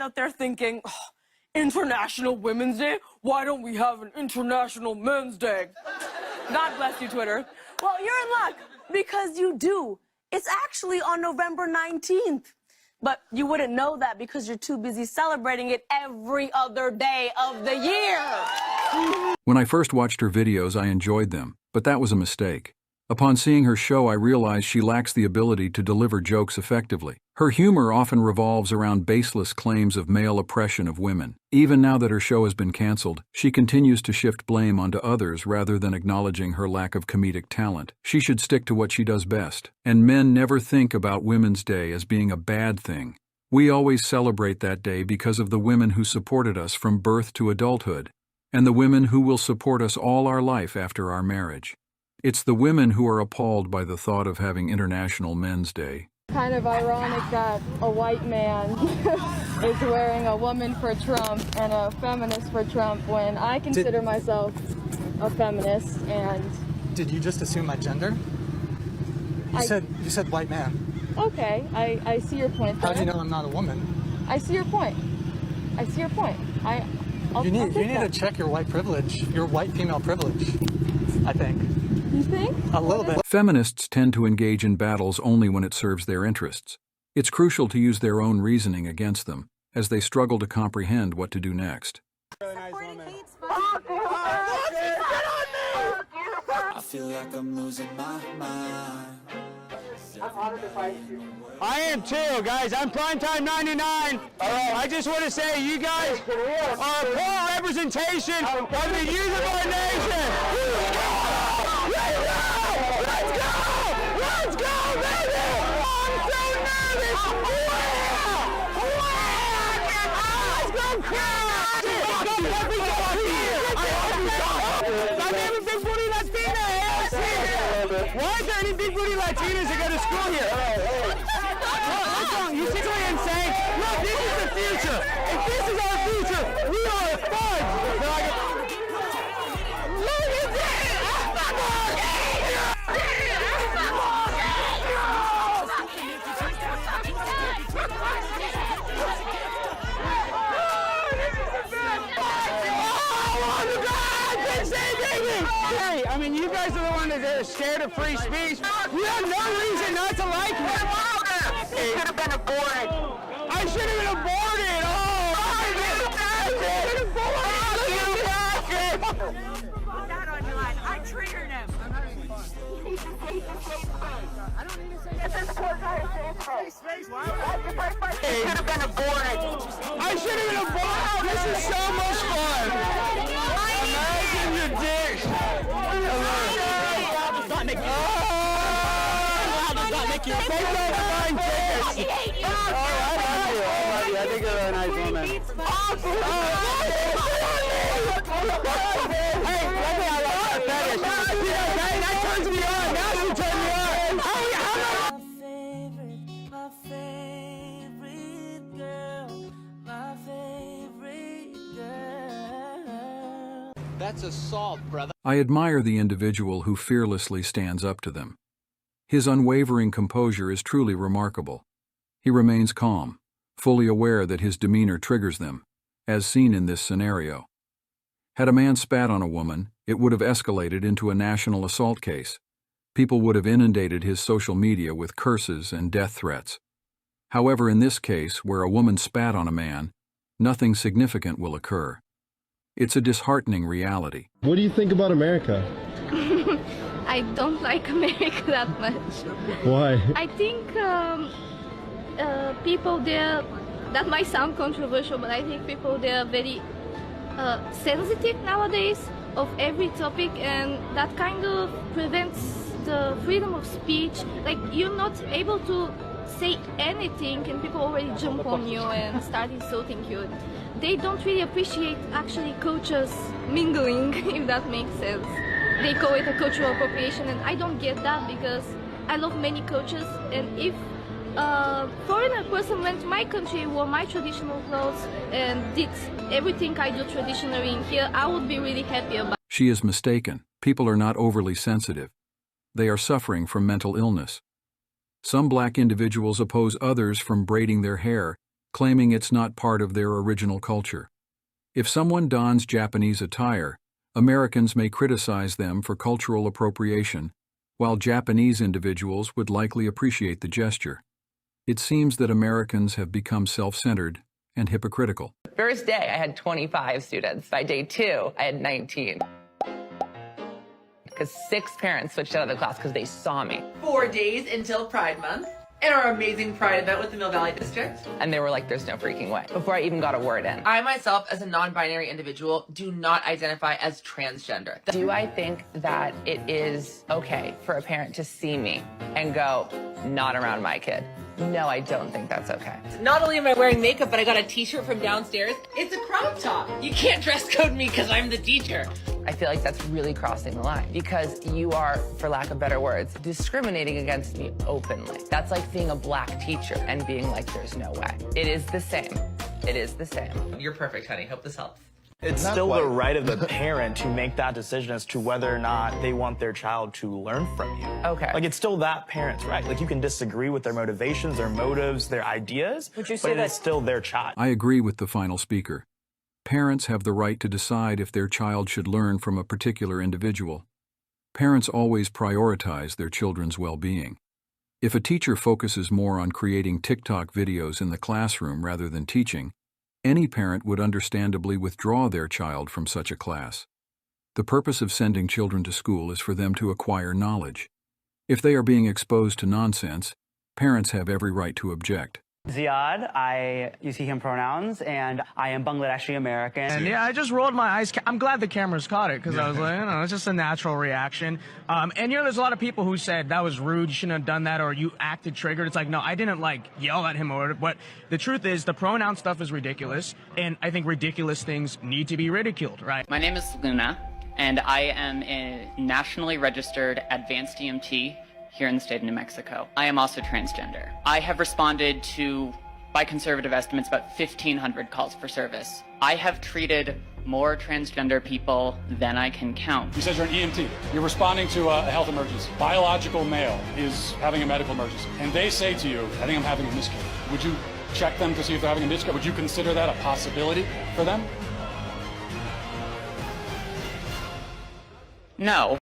out there thinking, oh, International Women's Day? Why don't we have an International Men's Day? God bless you, Twitter. Well, you're in luck, because you do. It's actually on November 19th. But you wouldn't know that because you're too busy celebrating it every other day of the year. When I first watched her videos, I enjoyed them, but that was a mistake. Upon seeing her show, I realized she lacks the ability to deliver jokes effectively. Her humor often revolves around baseless claims of male oppression of women. Even now that her show has been canceled, she continues to shift blame onto others rather than acknowledging her lack of comedic talent. She should stick to what she does best. And men never think about Women's Day as being a bad thing. We always celebrate that day because of the women who supported us from birth to adulthood, and the women who will support us all our life after our marriage. It's the women who are appalled by the thought of having International Men's Day. Kind of ironic that a white man is wearing a woman for Trump and a feminist for Trump when I consider myself a feminist. And did you just assume my gender? You said white man. Okay, I see your point there. How do you know I'm not a woman? I see your point. I see your point. You need to check your white privilege, your white female privilege, I think. You think? A little bit. Feminists tend to engage in battles only when it serves their interests. It's crucial to use their own reasoning against them, as they struggle to comprehend what to do next. I feel like I'm losing my mind. I am too, guys. I'm Primetime 99. I just want to say you guys are a poor representation of the youth of our nation. Let's go! Let's go, baby! I'm so nervous! Let's go crazy! My name is Big Booty Latina. Why is there any Big Booty Latinas that go to school here? What's wrong? You seriously insane? Look, this is the future. If this is our future, we are fun. Look at this! Hey, I mean, you guys are the ones that are scared of free speech. You have no reason not to like me. You should have been aborted. I should have been aborted. Oh, I should have been aborted. Not on your line. I triggered him. I don't need to say this is poor guy space. Why would I should have been aborted. I should have been aborted. This is so much fun. Imagine your dick. Does not make you. Does not make you. Take those fine tickets. I think you're a nice woman. Hey, let me have a fetish. That turns me on. Now you turn me on. My favorite girl, my favorite girl. That's assault, brother. I admire the individual who fearlessly stands up to them. His unwavering composure is truly remarkable. He remains calm, fully aware that his demeanor triggers them, as seen in this scenario. Had a man spat on a woman, it would have escalated into a national assault case. People would have inundated his social media with curses and death threats. However, in this case, where a woman spat on a man, nothing significant will occur. It's a disheartening reality. What do you think about America? I don't like America that much. Why? I think people there, that might sound controversial, but I think people there are very sensitive nowadays of every topic, and that kind of prevents the freedom of speech. Like, you're not able to say anything and people already jump on you and start insulting you. They don't really appreciate actually cultures mingling, if that makes sense. They call it a cultural appropriation, and I don't get that because I love many cultures, and if a foreigner person went to my country, wore my traditional clothes and did everything I do traditionally in here, I would be really happy about it. She is mistaken. People are not overly sensitive. They are suffering from mental illness. Some black individuals oppose others from braiding their hair claiming it's not part of their original culture. If someone dons Japanese attire, Americans may criticize them for cultural appropriation, while Japanese individuals would likely appreciate the gesture. It seems that Americans have become self-centered and hypocritical. First day, I had 25 students. By day 2, I had 19. Because 6 parents switched out of the class because they saw me. 4 days until Pride Month and our amazing Pride event with the Mill Valley District. And they were like, there's no freaking way, before I even got a word in. I myself, as a non-binary individual, do not identify as transgender. Do I think that it is okay for a parent to see me and go, not around my kid? No, I don't think that's okay. Not only am I wearing makeup, but I got a t-shirt from downstairs. It's a crop top. You can't dress code me because I'm the teacher. I feel like that's really crossing the line because you are, for lack of better words, discriminating against me openly. That's like being a black teacher and being like, there's no way. It is the same. It is the same. You're perfect, honey. Hope this helps. It's still the right of the parent to make that decision as to whether or not they want their child to learn from you. Okay. Like, it's still that parent's right. Like, you can disagree with their motivations, their motives, their ideas, Would you say but it's still their child. I agree with the final speaker. Parents have the right to decide if their child should learn from a particular individual. Parents always prioritize their children's well-being. If a teacher focuses more on creating TikTok videos in the classroom rather than teaching, any parent would understandably withdraw their child from such a class. The purpose of sending children to school is for them to acquire knowledge. If they are being exposed to nonsense, parents have every right to object. Ziad, I use he, him pronouns, and I am Bangladeshi American. And yeah, I just rolled my eyes. I'm glad the cameras caught it because I was like, it's just a natural reaction. And there's a lot of people who said that was rude, you shouldn't have done that, or you acted triggered. It's like, no, I didn't yell at him or but the truth is the pronoun stuff is ridiculous, and I think ridiculous things need to be ridiculed, right? My name is Luna, and I am a nationally registered advanced EMT here in the state of New Mexico. I am also transgender. I have responded to, by conservative estimates, about 1,500 calls for service. I have treated more transgender people than I can count. You said you're an EMT. You're responding to a health emergency. Biological male is having a medical emergency. And they say to you, I think I'm having a miscarriage. Would you check them to see if they're having a miscarriage? Would you consider that a possibility for them? No.